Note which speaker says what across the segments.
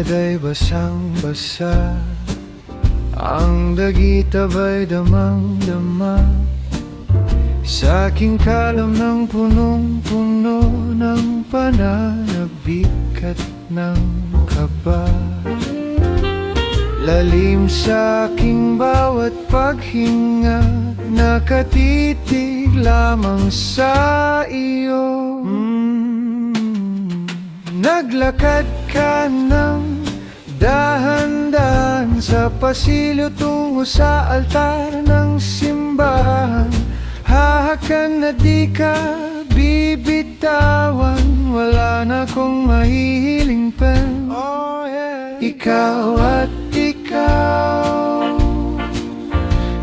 Speaker 1: palad ay basang-basa, ang dagit aba'y damang-dama. Sa aking kalam ng punong-puno ng pananabik at ng kaba. Lalim sa aking bawat paghinga, nakatitig lamang sa iyo. Naglakad ka ng dahan-dahan sa pasilyo tungo sa altar ng simbahan. Hahakan na di ka bibitawan, wala na kong mahihiling pa. Ikaw at ikaw,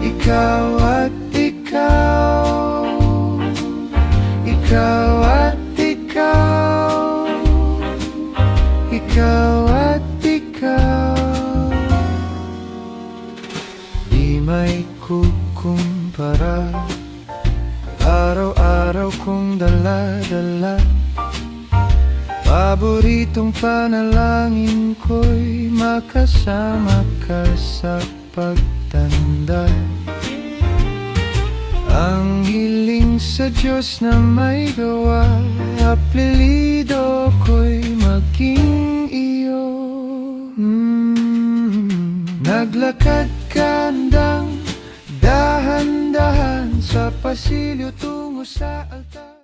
Speaker 1: ikaw at ikaw, ikaw at ikaw, ikaw at ikaw. Di may kukumpara, araw-araw kong dala-dala. Paboritong panalangin ko'y makasama ka sa pagtanda. Ang hiling sa Diyos na may gawa, apelido ko'y maging iyo. Naglakad ka ng dahan-dahan sa pasilyo tungo sa altar.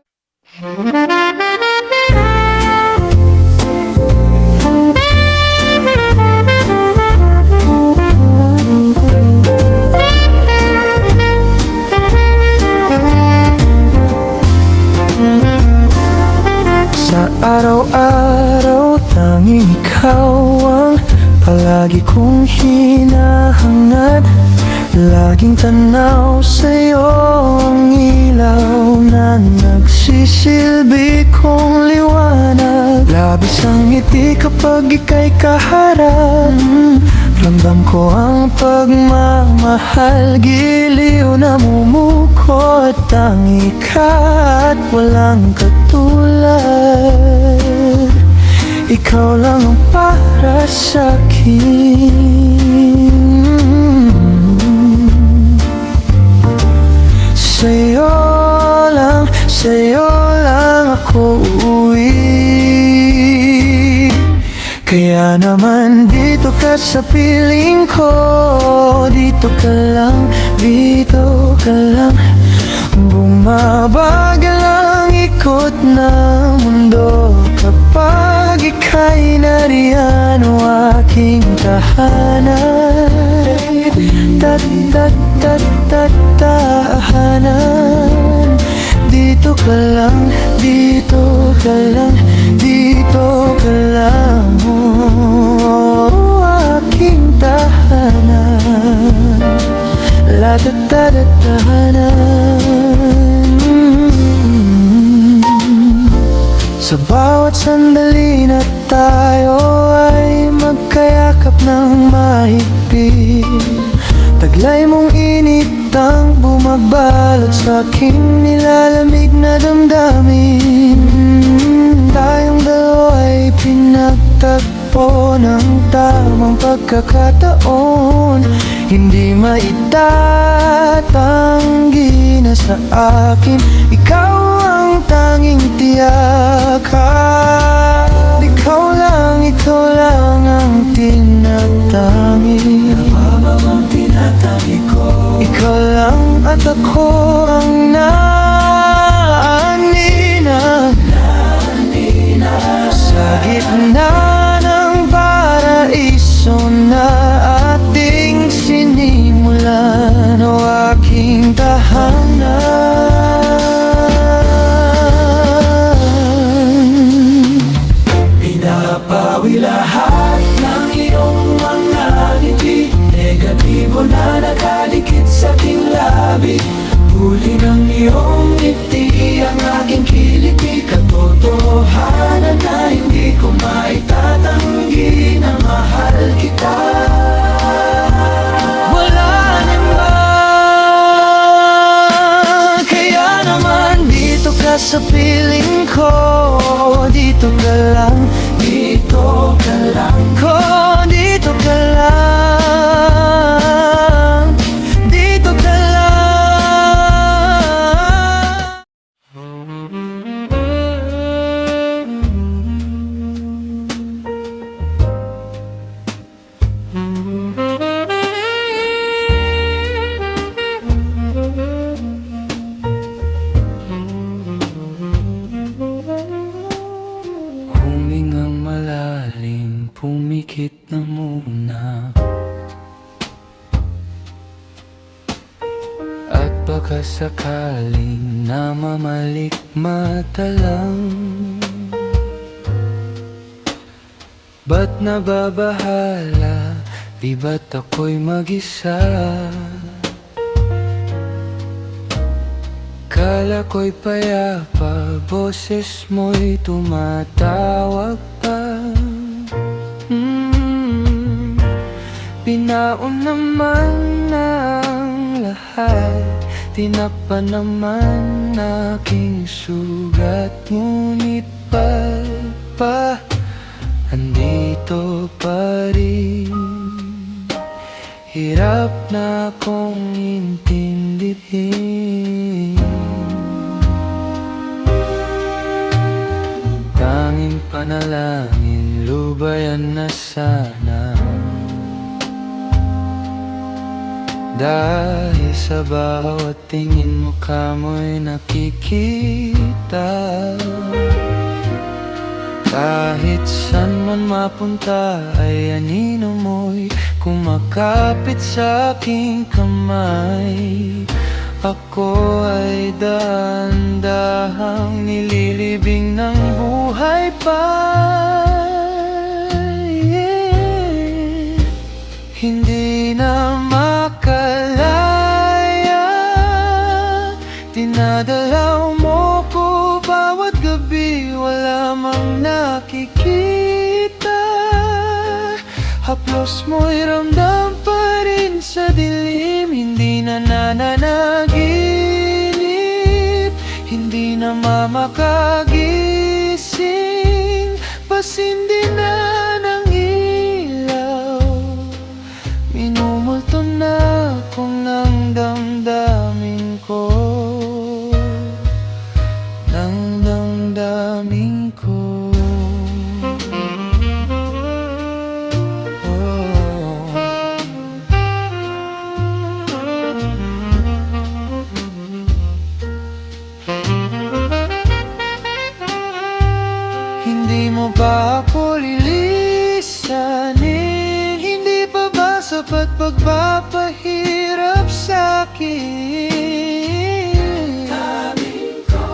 Speaker 1: Sa araw-araw, tanging ikaw ang palagi kong hinahangad. Laging tanaw sa'yo ang ilaw na nagsisilbi kong liwanag. Labis ang ngiti kapag ika'y kaharap. Ramdam ko ang pagmamahal, giliw na mumuko. Tangi ka at walang katulad. Ikaw lang ang para sa'kin. Sa'yo lang ako uuwi. Kaya naman dito ka sa piling ko. Dito ka lang, dito ka lang. Bumabagal ang ikot ng mundo kapag ika'y nariyan o aking tahanan. Tahanan. Dito ka lang, dito ka lang, dito ka lang. Aking tahanan. Tahanan. Sa bawat sandali na tayo ay magkayakap ng mahigpit. Taglay mong init ang bumagbalot sa aking nilalamig na damdamin. Tayong dalawa'y pinagtagpo ng tamang pagkakataon. Hindi maitatanggi na sa akin ikaw ang tanging tiyakan. Ikaw lang ang tinatangi. Ikaw lang at ako ang naanina sa gitna ng paraiso na ating sinimulan. O aking tahanan. Pinapawi lahat ng iyong mga ngiti, negatibo na nakadikit sa aking labi. Huli ng iyong ngiti ang aking kiliti. Katotohanan na hindi ko maitatanggi na mahal kita. Wala naman. Kaya naman dito ka sa piling ko. Dito ka lang, dito ka lang. ba sakaling namamalikmata lang? Ba't nababahala? Di ba't ako'y mag-isa? Kala ko'y payapa, boses mo'y tumatawag pa. Pinaon naman ang lahat, tinapa naman aking sugat. Ngunit andito pa rin. Hirap na akong intindihin. Tanging panalangin, lubayan na sana. Dahil sa bawat tingin mo kamo'y nakikita. Kahit saan man mapunta ay anino mo'y kumakapit sa aking kamay. Ako ay dahan-dahang nililibing ng buhay pa. Hindi na makalaya, dinadalaw mo ko bawat gabi. Wala mang nakikita, haplos mo'y ramdam pa rin sa dilim. Hindi na nananaginip, hindi na mamakagising. Pasindi na ng ilaw, minumulto na akong ng damdamin ko, ng damdamin ko. Hindi mo ba ako lilisanin? Hindi pa ba sapat pagpapahirap sa'kin? Daming ko.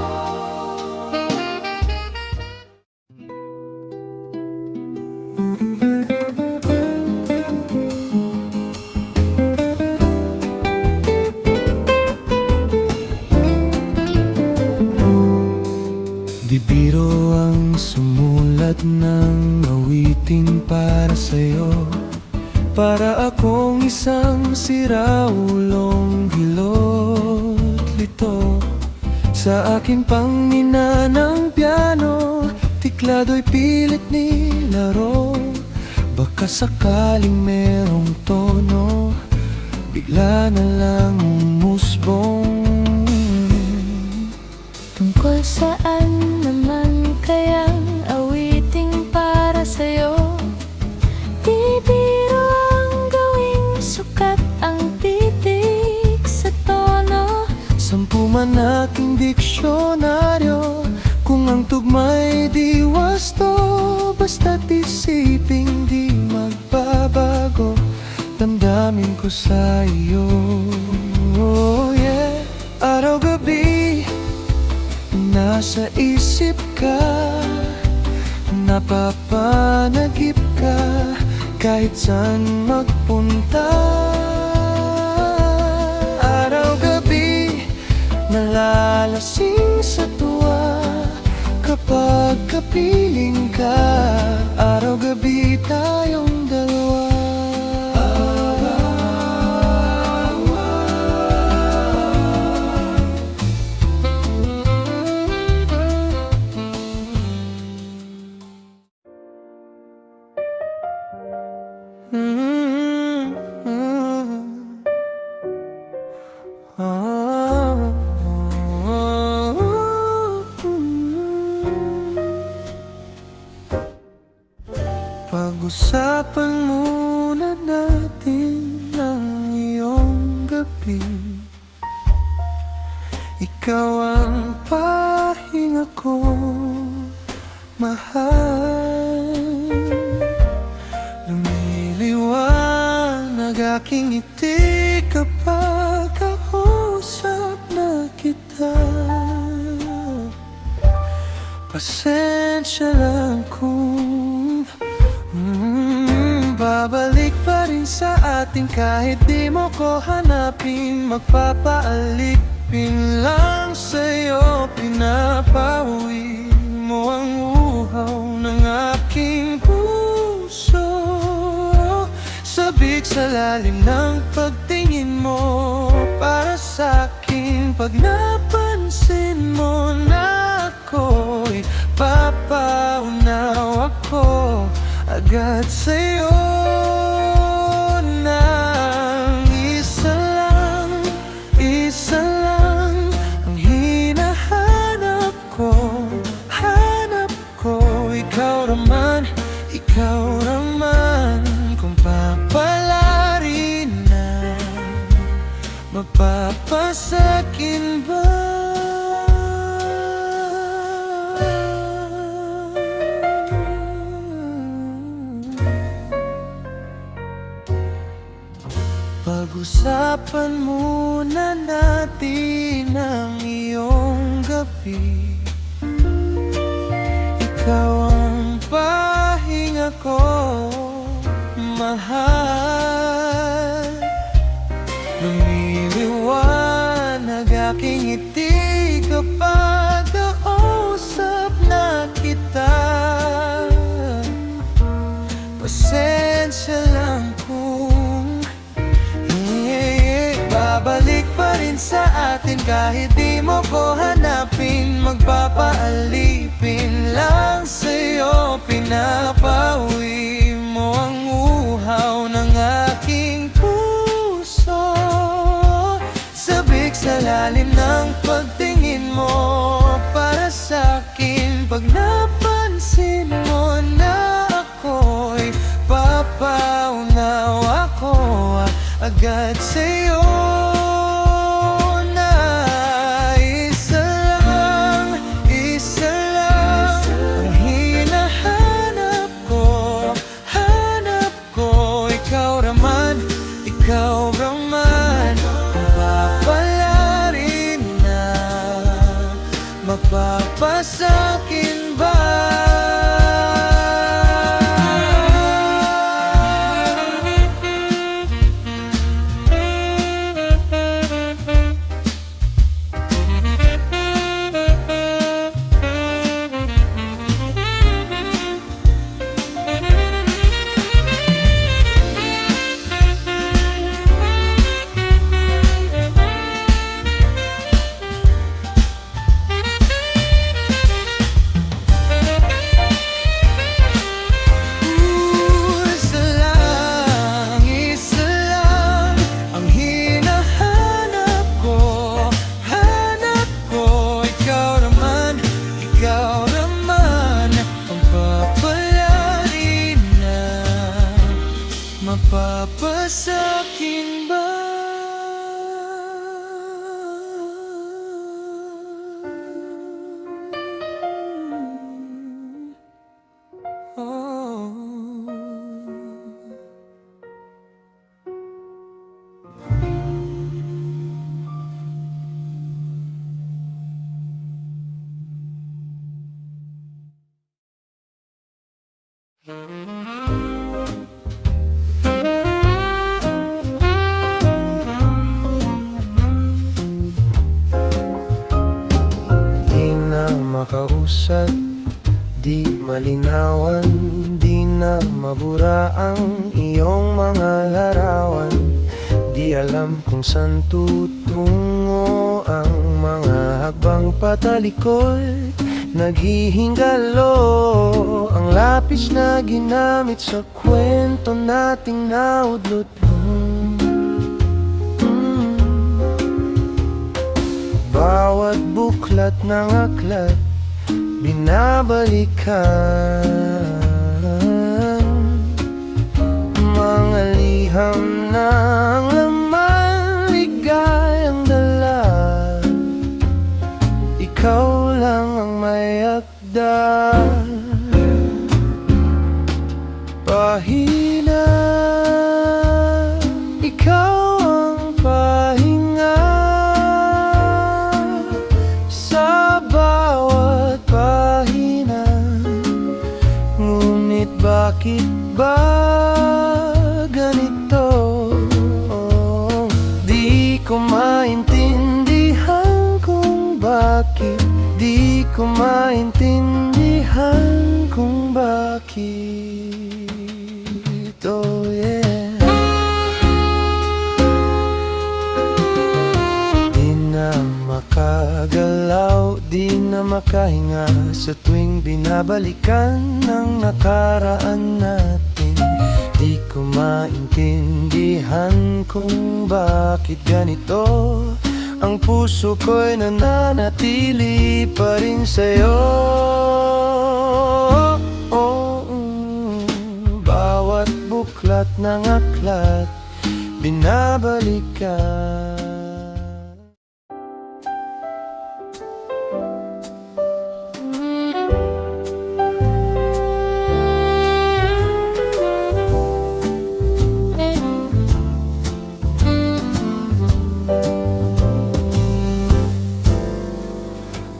Speaker 1: Di biro ang sumulat ng awiting para sa'yo. Para akong isang siraulong hilot lito. Sa aking pangina ng piano, tiklado'y pilit nilaro. Baka sakaling merong tono, bigla na lang umusbong.
Speaker 2: Tungkol saan naman kayang awiting para sa'yo? Di biro ang gawing sukat ang titik sa tono.
Speaker 1: 10 man aking diksyonaryo, kung ang tugma'y di wasto. Basta't isiping di magbabago, damdamin ko sa iyo. Oh yeah. Araw-gabi nasa isip ka, napapanagip ka, kahit saan magpunta. Araw-gabi nalalasing sa tuwa kapag kapiling ka. Araw-gabi tayong dalawa. Pag-usapan muna natin ang iyong gabi. Ikaw ang pahinga ko, mahal. Lumiliwanag aking ngiti kapag kausap na Pasensya lang kung babalik pa rin sa atin kahit di mo ko hanapin. Magpapaalipin lang sa'yo, pinapawi mo ang uhaw ng aking puso. Sabik sa lalim ng pagtingin mo para sa'kin. Pag napansin mo na ako'y papaunaw ako agad sa'yo nang isa lang ang hinahanap ko. Hanap ko, ikaw raman kung papalarin na mapapasakin ba? Pag-usapan muna natin ang iyong gabi. Ikaw ang pahinga ko, mahal. Lumiliwanag aking ngiti kapag kausap na kita. Pasensya lang kung babalik pa rin sa atin kahit di mo ko hanapin. Magpapaalipin lang sa'yo, pinapawi mo ang uhaw ng aking puso. Sabik sa lalim ng pagtingin mo para sa'kin. Pag napansin mo na ako'y papaunaw ako agad sa'yo. Ikaw raman, kung papalarin na mapapasakin ba? Mapapasakin ba? Oh. Makausap, di malinawan, di na mabura ang iyong mga larawan. Di alam kung saan tutungo ang mga hakbang patalikod. Naghihingalo ang lapis na ginamit sa kwento nating naudlot. Bawat buklat ng aklat binabalikan, mga liham ng laman, ligayang dala. Ikaw lang ang may akda, pahina. Ikaw ang pahinga sa bawat pahina. ko maintindihan kung bakit, oh yeah. Di na makagalaw, di na makahinga sa tuwing binabalikan ng nakaraan natin. Di ko maintindihan kung bakit ganito. Ang puso ko'y nananatili pa rin sa'yo. Bawat buklat ng aklat binabalikan.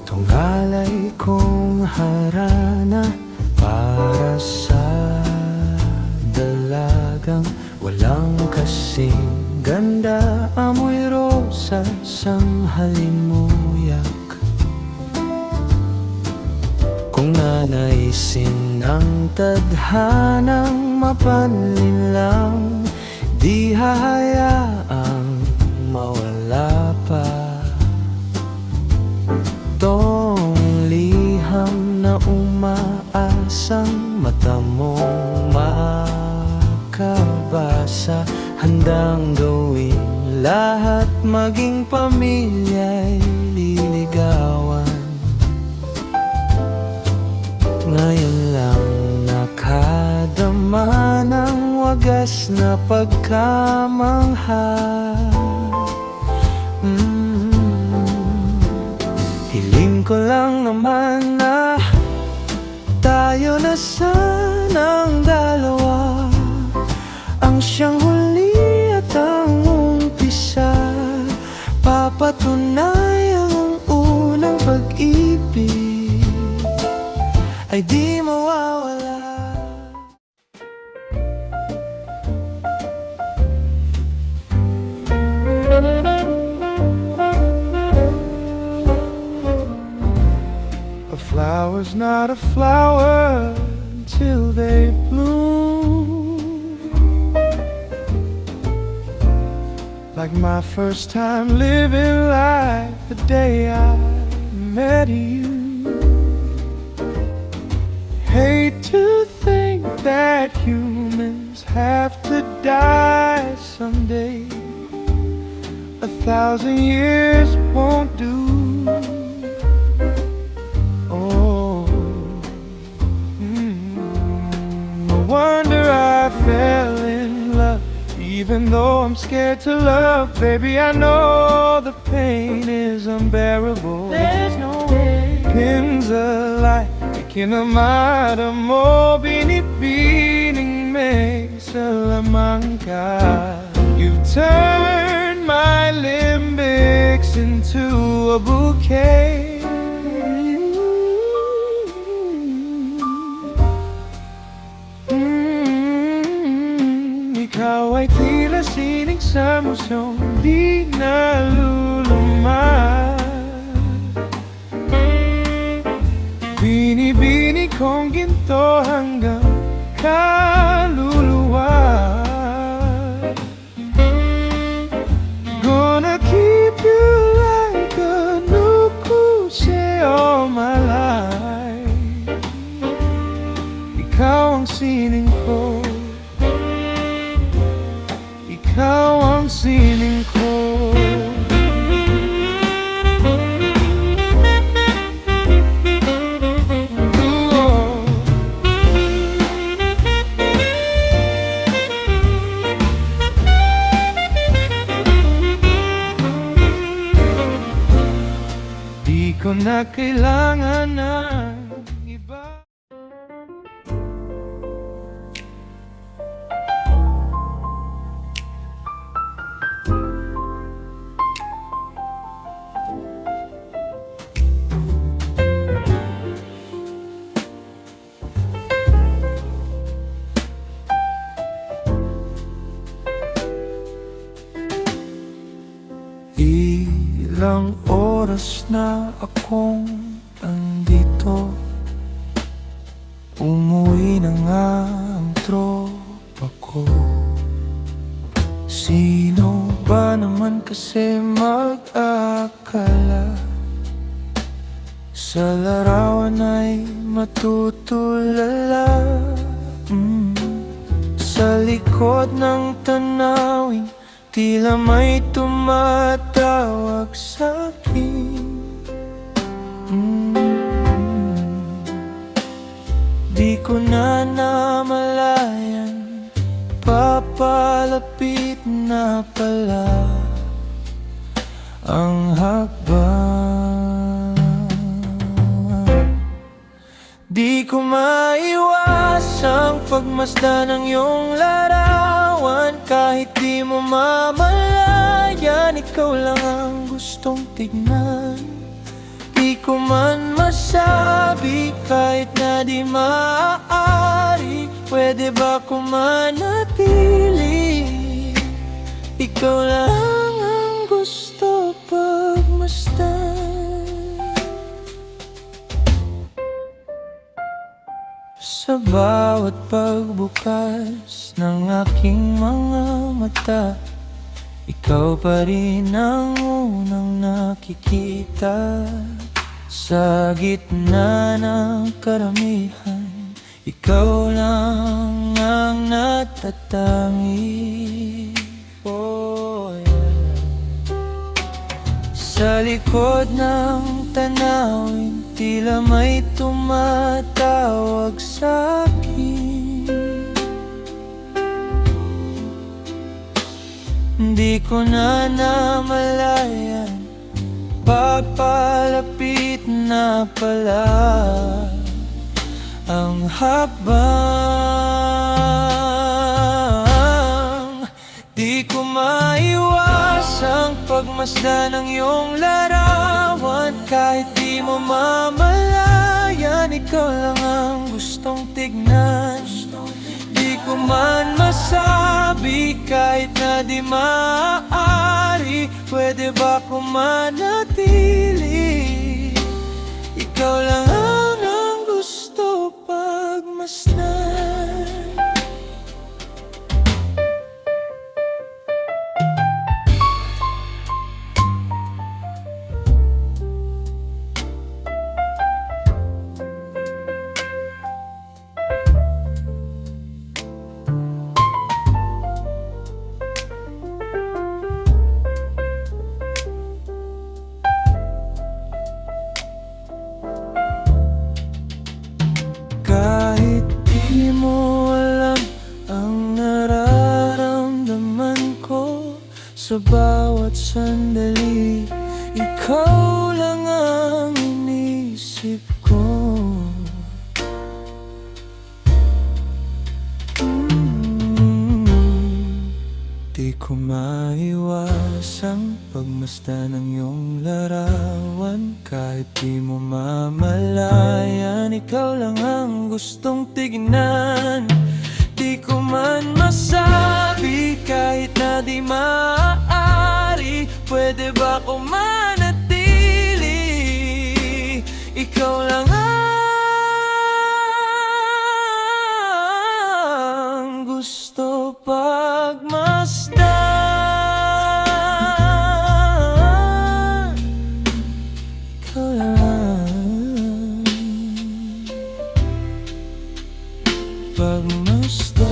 Speaker 1: Tunggalay kong harana para sa dalagang walang kasing ganda. Amoy rosas ang halimuyak. Kung nanaisin ang tadhanang mapanlin lang, di hahayaang mawala pa. Tong liham na umaasang mata mong makabasa. Handang gawin lahat, maging pamilya'y liligawan. Ngayon lang nakadama ng wagas na pagkamangha. Hiling ko lang naman na tayo na sanang dalawa, ang siyang huli at ang umpisa. Papatunayan ang unang pag-ibig ay di mawawala. A flower's not a flower till they bloom. Like my first time living life, the day I met you. Hate to think that humans have to die someday. 1,000 years won't do. No wonder I fell in love, even though I'm scared to love. Baby, I know the pain is unbearable. There's no way. Pins alight, kinamada mo, binibining may salamangka. You've turned my limbics into a bouquet. Ikaw ay tila sining sa musyong di nalulumad. Binibini kong ginto hanggang kaluluwa. Gonna keep you like a nukushe all my life. Ikaw ang sining ko, ikaw ang sining ko. Di ko na kailangan ng iba. Ilang oras na akong nandito to. Umuwi na nga ang tropa ko. Sino ba naman kasi mag-akala sa larawan ay matutulala? Sa likod ng tanawin, tila may tumatawag sa'kin. Di ko na namalayan, papalapit na pala ang hakbang. Di ko maiwasang pagmasdan ng iyong larawan. Kahit di mo mamalayan, ikaw lang ang gustong tignan. Di ko man masabi kahit na di maaari, pwede ba ko manatili? Ikaw lang ang gusto pagmasdan. Sa bawat pagbukas ng aking mga mata, ikaw pa rin ang unang nakikita. Sa gitna ng karamihan, ikaw lang ang natatangi. Oh, yeah. Sa likod ng tanawin, tila may tumatawag sa'kin. Di ko na namalayan, papalapit na pala ang habang. Di ko maiwasang pagmasdan ng iyong larawan. Kahit di mo mamalayan, ikaw lang ang gustong tignan. Di ko man masabi kahit na di maaari, pwede ba ko manatili? Ikaw lang ang gusto pagmasdan. Kahit di mo alam ang nararamdaman ko, sa bawat sandali, ikaw lang ang inisip ko. Di ko maiwasang pagmasdan ng iyong larawan. Kahit di mo mamalayan, ikaw lang ang gustong tignan. Di ko man masabi kahit na di maaari, pwede ba ko manatili? Ikaw lang ang gusto pagmasdan. Ikaw lang pagmasdan.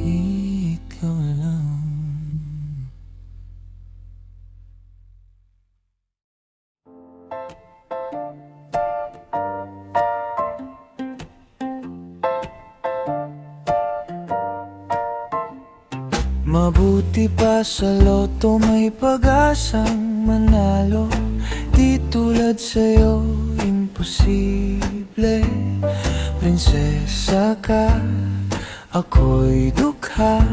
Speaker 1: Ikaw lang. Mabuti pa sa loto may pag-asang manalo. Di tulad sa'yo, imposible. Prinsesa ka, ako'y dukha.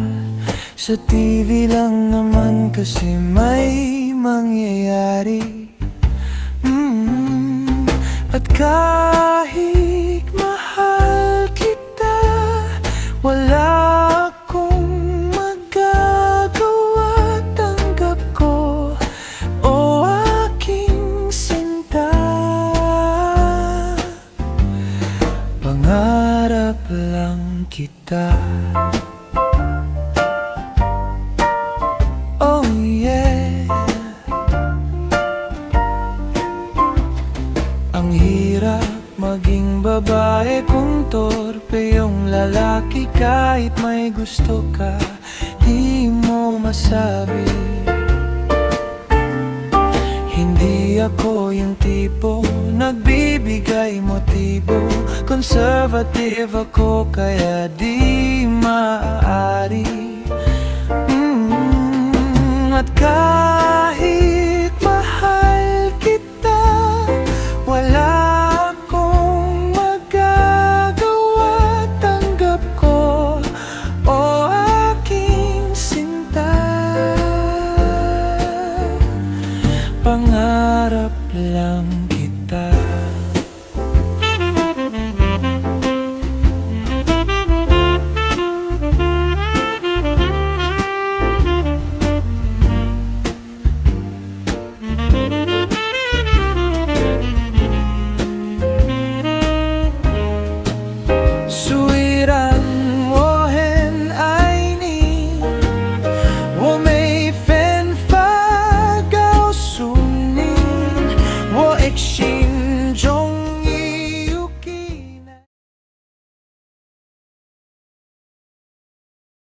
Speaker 1: Sa TV lang naman kasi may mangyayari. At kahit mahal kita, wala akong magagawa. Tanggap gusto ka, di mo masabi. Hindi ako yung tipo nagbibigay motibo, conservative ako kaya di maaari. At kahit mahal kita, wala akong magagawa. Tanggap ko, o aking sinta. Pangarap lang